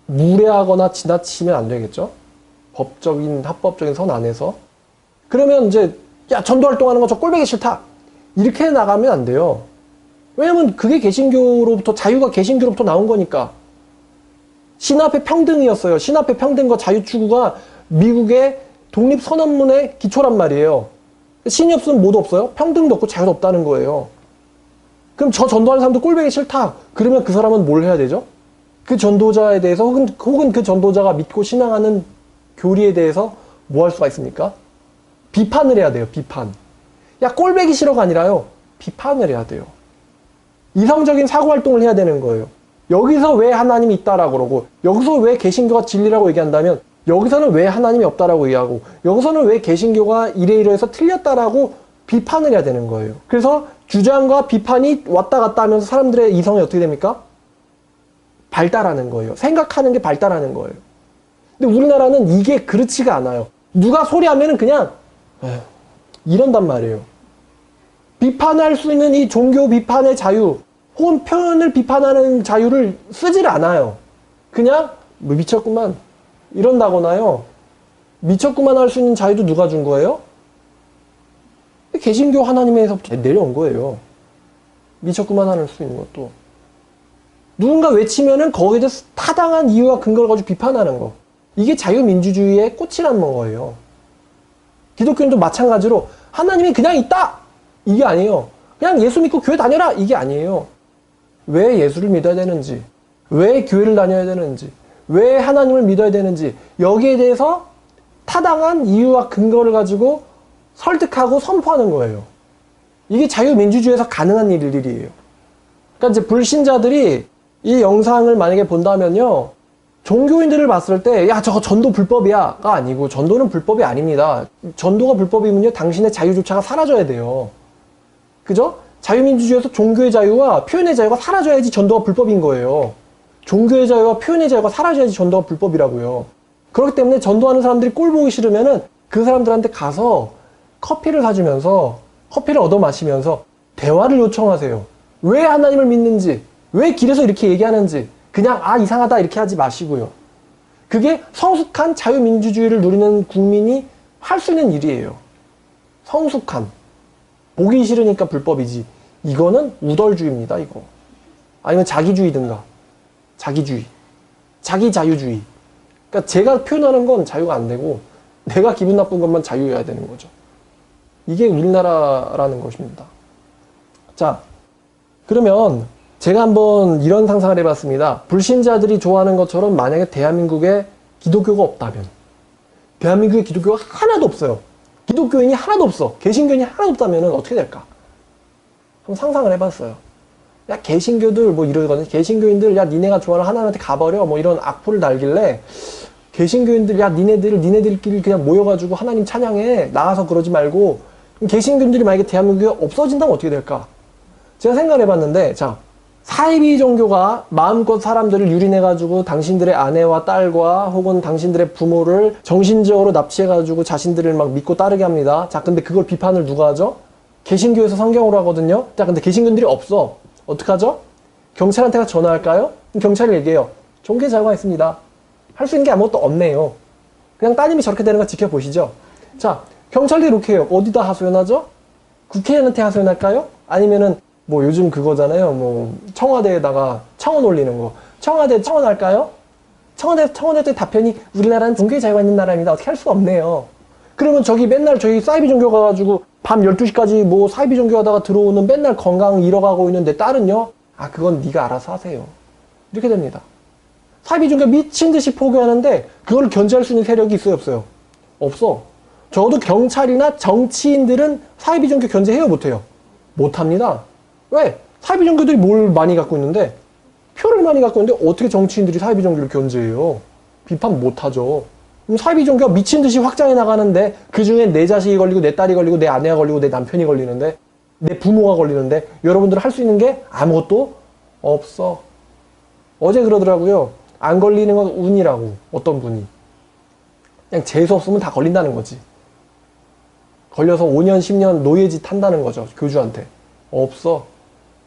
무례하거나 지나치면 안 되겠죠? 법적인, 합법적인 선 안에서. 그러면 이제, 야, 전도활동하는 거 저 꼴보기 싫다! 이렇게 나가면 안 돼요. 왜냐면 그게 개신교로부터, 자유가 개신교로부터 나온 거니까. 신앞의 평등이었어요. 신앞의 평등과 자유 추구가 미국의 독립선언문의 기초란 말이에요. 신이 없으면 뭐도 없어요? 평등도 없고 자유도 없다는 거예요. 그럼 저 전도하는 사람도 꼴보기 싫다. 그러면 그 사람은 뭘 해야 되죠? 그 전도자에 대해서 혹은 그 전도자가 믿고 신앙하는 교리에 대해서 뭐 할 수가 있습니까? 비판을 해야 돼요. 비판. 야, 꼴보기 싫어가 아니라요. 비판을 해야 돼요. 이성적인 사고활동을 해야 되는 거예요. 여기서 왜 하나님이 있다라고 그러고, 여기서 왜 개신교가 진리라고 얘기한다면, 여기서는 왜 하나님이 없다라고 얘기하고, 여기서는 왜 개신교가 이래이래해서 틀렸다라고 비판을 해야 되는 거예요. 그래서 주장과 비판이 왔다 갔다 하면서 사람들의 이성이 어떻게 됩니까? 발달하는 거예요. 생각하는 게 발달하는 거예요. 근데 우리나라는 이게 그렇지가 않아요. 누가 소리하면은 그냥 이런단 말이에요. 비판할 수 있는 이 종교 비판의 자유, 혹은 표현을 비판하는 자유를 쓰질 않아요. 그냥 뭐 미쳤구만 이런다거나요. 미쳤구만 할 수 있는 자유도 누가 준 거예요? 개신교 하나님에서부터 내려온 거예요. 미쳤구만 할 수 있는 것도. 누군가 외치면은 거기에 대해서 타당한 이유와 근거를 가지고 비판하는 거. 이게 자유민주주의의 꽃이라는 거예요. 기독교인도 마찬가지로 하나님이 그냥 있다! 이게 아니에요. 그냥 예수 믿고 교회 다녀라! 이게 아니에요. 왜 예수를 믿어야 되는지, 왜 교회를 다녀야 되는지, 왜 하나님을 믿어야 되는지, 여기에 대해서 타당한 이유와 근거를 가지고 설득하고 선포하는 거예요. 이게 자유민주주의에서 가능한 일이에요. 그러니까 이제 불신자들이 이 영상을 만약에 본다면요, 종교인들을 봤을 때, 야, 저거 전도 불법이야! 가 아니고, 전도는 불법이 아닙니다. 전도가 불법이면요, 당신의 자유조차가 사라져야 돼요. 그죠? 자유민주주의에서 종교의 자유와 표현의 자유가 사라져야지 전도가 불법인 거예요. 종교의 자유와 표현의 자유가 사라져야지 전도가 불법이라고요. 그렇기 때문에 전도하는 사람들이 꼴 보기 싫으면은 그 사람들한테 가서 커피를 사주면서, 커피를 얻어 마시면서 대화를 요청하세요. 왜 하나님을 믿는지, 왜 길에서 이렇게 얘기하는지, 그냥 이상하다 이렇게 하지 마시고요. 그게 성숙한 자유민주주의를 누리는 국민이 할 수 있는 일이에요. 성숙한. 보기 싫으니까 불법이지. 이거는 우덜주의입니다, 이거. 아니면 자기주의든가. 자기주의. 자기자유주의. 그러니까 제가 표현하는 건 자유가 안 되고, 내가 기분 나쁜 것만 자유여야 되는 거죠. 이게 우리나라라는 것입니다. 자, 그러면 제가 한번 이런 상상을 해봤습니다. 불신자들이 좋아하는 것처럼 만약에 대한민국에 기독교가 없다면, 대한민국에 기독교가 하나도 없어요. 기독교인이 하나도 없어. 개신교인이 하나도 없다면 어떻게 될까? 한번 상상을 해봤어요. 야, 개신교들 뭐 이러거든요. 개신교인들, 야, 니네가 좋아하는 하나님한테 가버려. 뭐 이런 악플을 달길래, 개신교인들, 야, 니네들끼리 그냥 모여가지고 하나님 찬양해. 나가서 그러지 말고, 개신교인들이 만약에 대한민국에 없어진다면 어떻게 될까? 제가 생각을 해봤는데, 자, 사이비 종교가 마음껏 사람들을 유린해가지고 당신들의 아내와 딸과 혹은 당신들의 부모를 정신적으로 납치해가지고 자신들을 막 믿고 따르게 합니다. 자, 근데 그걸 비판을 누가 하죠? 개신교에서 성경으로 하거든요. 자, 근데 개신교인들이 없어. 어떡하죠? 경찰한테 전화할까요? 경찰이 얘기해요. 종교 자유가 있습니다. 할 수 있는 게 아무것도 없네요. 그냥 따님이 저렇게 되는 거 지켜보시죠. 자, 경찰도 이렇게 해요. 어디다 하소연하죠? 국회의원한테 하소연할까요? 아니면은 뭐 요즘 그거잖아요. 뭐 청와대에다가 청원 올리는 거. 청와대 청원할까요? 청와대 답변이 우리나라는 종교의 자유가 있는 나라입니다. 어떻게 할 수가 없네요. 그러면 저기 맨날 저희 사이비 종교 가가지고 밤 12시까지 뭐 사이비 종교 하다가 들어오는 맨날 건강 잃어가고 있는 내 딸은요? 아, 그건 네가 알아서 하세요. 이렇게 됩니다. 사이비 종교 미친 듯이 포교하는데 그걸 견제할 수 있는 세력이 있어요, 없어요? 없어. 적어도 경찰이나 정치인들은 사이비 종교 견제해요, 못해요? 못합니다. 왜? 사이비 종교들이 뭘 많이 갖고 있는데? 표를 많이 갖고 있는데 어떻게 정치인들이 사이비 종교를 견제해요? 비판 못하죠. 그럼 사이비 종교가 미친 듯이 확장해 나가는데 그 중에 내 자식이 걸리고 내 딸이 걸리고 내 아내가 걸리고 내 남편이 걸리는데 내 부모가 걸리는데 여러분들 할 수 있는 게 아무것도 없어. 어제 그러더라고요. 안 걸리는 건 운이라고. 어떤 분이. 그냥 재수 없으면 다 걸린다는 거지. 걸려서 5년 10년 노예짓 한다는 거죠. 교주한테. 없어.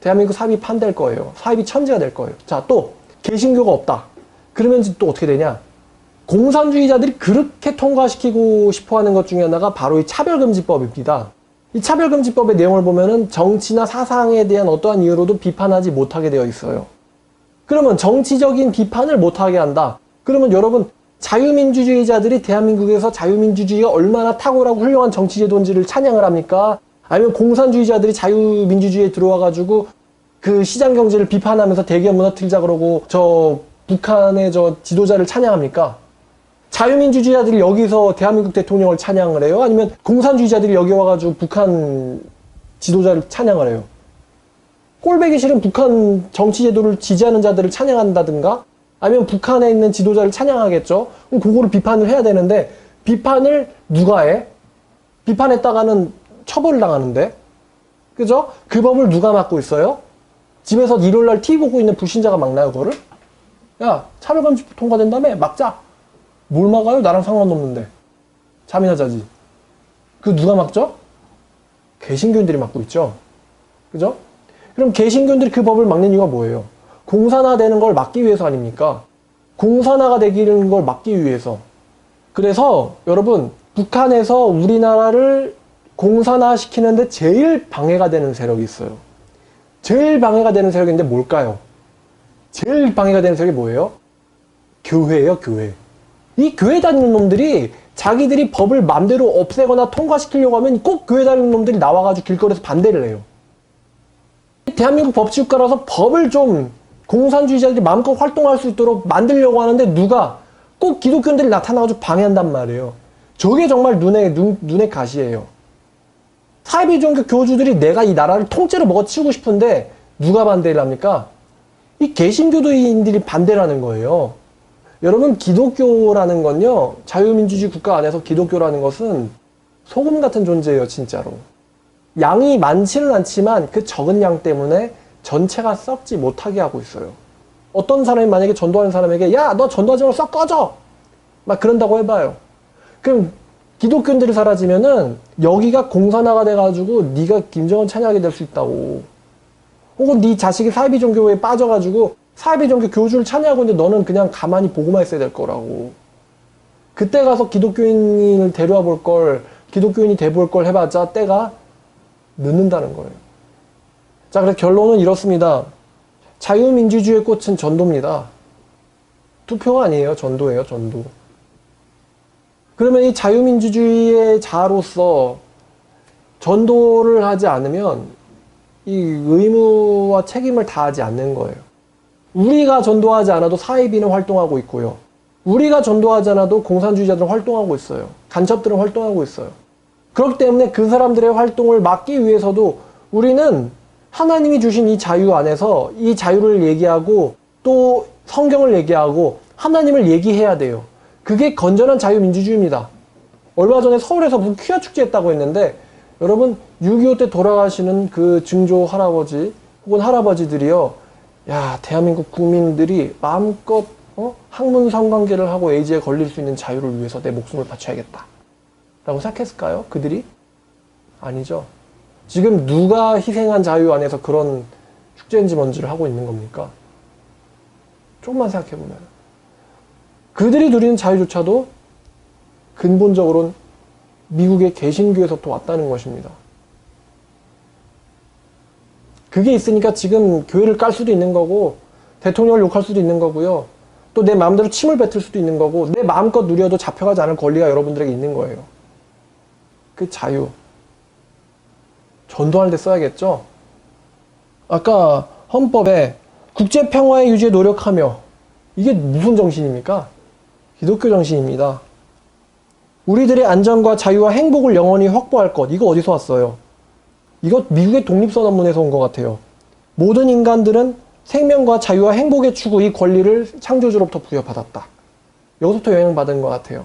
대한민국 사이비 판될 거예요. 사이비 천지가 될 거예요. 자, 또 개신교가 없다. 그러면 또 어떻게 되냐? 공산주의자들이 그렇게 통과시키고 싶어하는 것 중에 하나가 바로 이 차별금지법입니다. 이 차별금지법의 내용을 보면은 정치나 사상에 대한 어떠한 이유로도 비판하지 못하게 되어 있어요. 그러면 정치적인 비판을 못하게 한다. 그러면 여러분, 자유민주주의자들이 대한민국에서 자유민주주의가 얼마나 탁월하고 훌륭한 정치제도인지를 찬양을 합니까? 아니면 공산주의자들이 자유민주주의에 들어와가지고 그 시장경제를 비판하면서 대기업 무너뜨리자 그러고 저 북한의 저 지도자를 찬양합니까? 자유민주주의자들이 여기서 대한민국 대통령을 찬양을 해요? 아니면 공산주의자들이 여기 와가지고 북한 지도자를 찬양을 해요? 꼴배기 싫은 북한 정치제도를 지지하는 자들을 찬양한다든가 아니면 북한에 있는 지도자를 찬양하겠죠? 그럼 그거를 비판을 해야 되는데 비판을 누가 해? 비판했다가는 처벌을 당하는데 그죠? 그 법을 누가 막고 있어요? 집에서 일요일날 TV 보고 있는 불신자가 막나요 그거를? 야, 차별금지법 통과된 다음에 막자. 뭘 막아요? 나랑 상관없는데. 잠이나 자지. 그 누가 막죠? 개신교인들이 막고 있죠. 그죠? 그럼 개신교인들이 그 법을 막는 이유가 뭐예요? 공산화되는 걸 막기 위해서 아닙니까? 공산화가 되기는 걸 막기 위해서. 그래서 여러분, 북한에서 우리나라를 공산화시키는데 제일 방해가 되는 세력이 있어요. 제일 방해가 되는 세력인데 뭘까요? 제일 방해가 되는 세력이 뭐예요? 교회예요, 교회. 이 교회 다니는 놈들이 자기들이 법을 맘대로 없애거나 통과시키려고 하면 꼭 교회 다니는 놈들이 나와가지고 길거리에서 반대를 해요. 대한민국 법치국가라서 법을 좀 공산주의자들이 마음껏 활동할 수 있도록 만들려고 하는데 누가 꼭 기독교인들이 나타나가지고 방해한단 말이에요. 저게 정말 눈에 가시예요. 사이비 종교 교주들이 내가 이 나라를 통째로 먹어치우고 싶은데 누가 반대를 합니까? 이 개신교도인들이 반대를 하는 거예요. 여러분, 기독교라는 건요, 자유민주주의 국가 안에서 기독교라는 것은 소금 같은 존재예요, 진짜로. 양이 많지는 않지만 그 적은 양 때문에 전체가 썩지 못하게 하고 있어요. 어떤 사람이 만약에 전도하는 사람에게 야, 너 전도하지 말고 썩 꺼져! 막 그런다고 해봐요. 그럼 기독교인들이 사라지면은 여기가 공산화가 돼가지고 네가 김정은 찬양하게 될 수 있다고. 혹은 네 자식이 사이비 종교에 빠져가지고 사이비 종교 교주를 찬양하고 있는데 너는 그냥 가만히 보고만 있어야 될 거라고. 그때 가서 기독교인을 데려와 볼 걸, 기독교인이 돼볼 걸 해봤자 때가 늦는다는 거예요. 자, 그래서 결론은 이렇습니다. 자유민주주의의 꽃은 전도입니다. 투표가 아니에요. 전도예요. 전도. 그러면 이 자유민주주의의 자로서 전도를 하지 않으면 이 의무와 책임을 다하지 않는 거예요. 우리가 전도하지 않아도 사이비는 활동하고 있고요. 우리가 전도하지 않아도 공산주의자들은 활동하고 있어요. 간첩들은 활동하고 있어요. 그렇기 때문에 그 사람들의 활동을 막기 위해서도 우리는 하나님이 주신 이 자유 안에서 이 자유를 얘기하고 또 성경을 얘기하고 하나님을 얘기해야 돼요. 그게 건전한 자유민주주의입니다. 얼마 전에 서울에서 무슨 퀴어 축제 했다고 했는데 여러분 6.25 때 돌아가시는 그 증조 할아버지 혹은 할아버지들이요. 야, 대한민국 국민들이 마음껏 학문 성관계를 하고 에이즈에 걸릴 수 있는 자유를 위해서 내 목숨을 바쳐야겠다. 라고 생각했을까요? 그들이? 아니죠. 지금 누가 희생한 자유 안에서 그런 축제인지먼지를 하고 있는 겁니까? 조금만 생각해보면. 그들이 누리는 자유조차도 근본적으로는 미국의 개신교에서부터 왔다는 것입니다. 그게 있으니까 지금 교회를 깔 수도 있는 거고 대통령을 욕할 수도 있는 거고요. 또 내 마음대로 침을 뱉을 수도 있는 거고 내 마음껏 누려도 잡혀가지 않을 권리가 여러분들에게 있는 거예요. 그 자유. 전도할 때 써야겠죠? 아까 헌법에 국제평화의 유지에 노력하며 이게 무슨 정신입니까? 기독교 정신입니다. 우리들의 안전과 자유와 행복을 영원히 확보할 것. 이거 어디서 왔어요? 이거 미국의 독립선언문에서 온 것 같아요. 모든 인간들은 생명과 자유와 행복의 추구, 이 권리를 창조주로부터 부여받았다. 여기서부터 영향받은 것 같아요.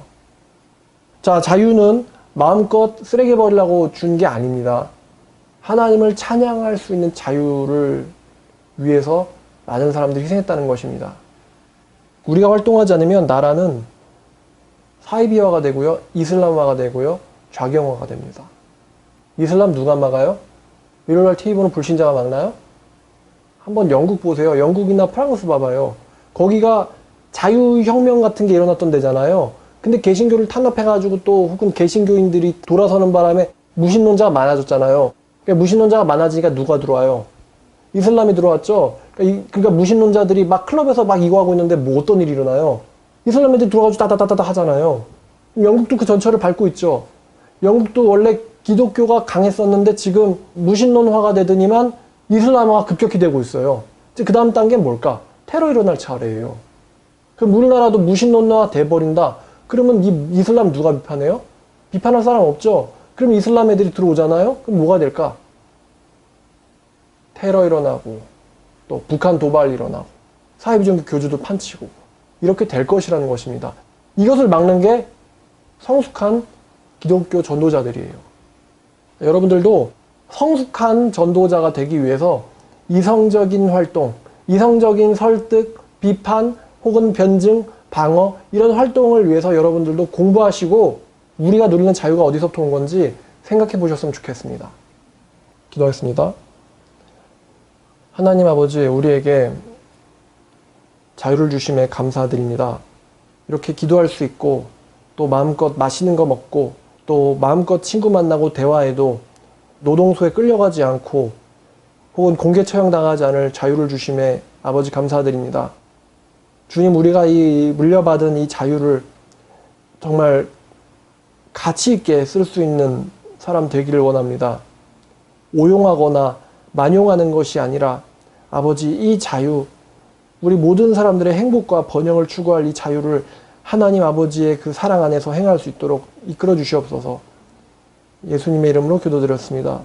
자, 자유는 마음껏 쓰레기 버리려고 준 게 아닙니다. 하나님을 찬양할 수 있는 자유를 위해서 많은 사람들이 희생했다는 것입니다. 우리가 활동하지 않으면 나라는 사이비화가 되고요, 이슬람화가 되고요, 좌경화가 됩니다. 이슬람 누가 막아요? 일요일날 TV 보는 불신자가 막나요? 한번 영국 보세요. 영국이나 프랑스 봐봐요. 거기가 자유혁명 같은 게 일어났던 데잖아요. 근데 개신교를 탄압해가지고 또 혹은 개신교인들이 돌아서는 바람에 무신론자가 많아졌잖아요. 그러니까 무신론자가 많아지니까 누가 들어와요? 이슬람이 들어왔죠. 그러니까 무신론자들이 막 클럽에서 막 이거 하고 있는데 뭐 어떤 일이 일어나요? 이슬람 애들이 들어가지고 따다다다다 하잖아요. 영국도 그 전철을 밟고 있죠. 영국도 원래 기독교가 강했었는데 지금 무신론화가 되더니만 이슬람화가 급격히 되고 있어요. 이제 그 다음 단계는 뭘까? 테러 일어날 차례예요. 그럼 우리나라도 무신론화 돼버린다. 그러면 이 이슬람 누가 비판해요? 비판할 사람 없죠. 그럼 이슬람 애들이 들어오잖아요. 그럼 뭐가 될까? 테러 일어나고 또 북한 도발 일어나고 사회비정규 교주도 판치고 이렇게 될 것이라는 것입니다. 이것을 막는 게 성숙한 기독교 전도자들이에요. 여러분들도 성숙한 전도자가 되기 위해서 이성적인 활동, 이성적인 설득, 비판 혹은 변증, 방어 이런 활동을 위해서 여러분들도 공부하시고 우리가 누리는 자유가 어디서부터 온 건지 생각해 보셨으면 좋겠습니다. 기도하겠습니다. 하나님 아버지, 우리에게 자유를 주심에 감사드립니다. 이렇게 기도할 수 있고 또 마음껏 맛있는 거 먹고 또 마음껏 친구 만나고 대화해도 노동소에 끌려가지 않고 혹은 공개 처형당하지 않을 자유를 주심에 아버지 감사드립니다. 주님, 우리가 이 물려받은 이 자유를 정말 가치 있게 쓸 수 있는 사람 되기를 원합니다. 오용하거나 만용하는 것이 아니라 아버지, 이 자유, 우리 모든 사람들의 행복과 번영을 추구할 이 자유를 하나님 아버지의 그 사랑 안에서 행할 수 있도록 이끌어 주시옵소서. 예수님의 이름으로 기도드렸습니다.